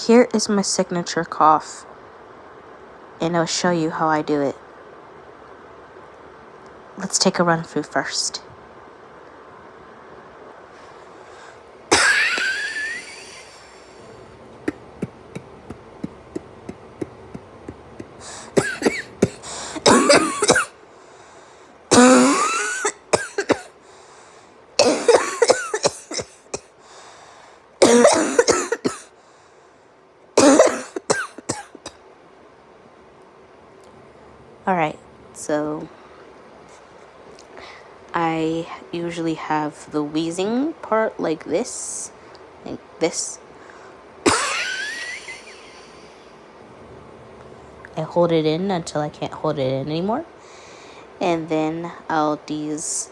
Here is my signature cough, and I'll show you how I do it. Let's take a run through first. Alright, so I usually have the wheezing part like this. Like this. I hold it in until I can't hold it in anymore. And then I'll do these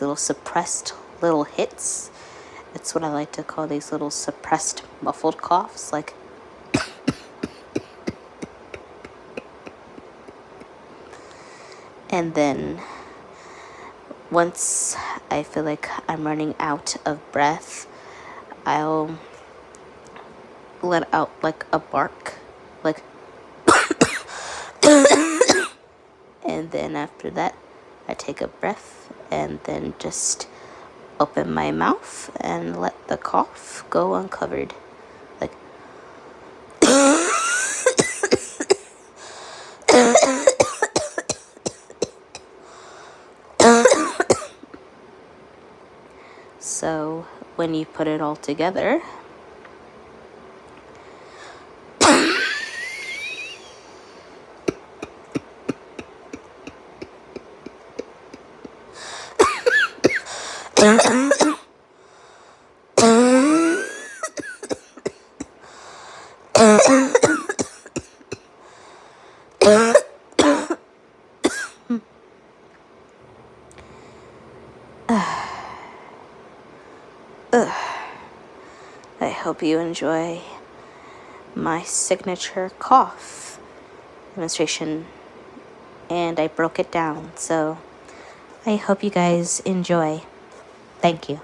little suppressed little hits. That's what I like to call these little suppressed muffled coughs. Like, and then once I feel like I'm running out of breath, I'll let out like a bark, like, and then after that, I take a breath and then just open my mouth and let the cough go uncovered. Like, so when you put it all together, I hope you enjoy my signature cough demonstration, and I broke it down, so I hope you guys enjoy. Thank you.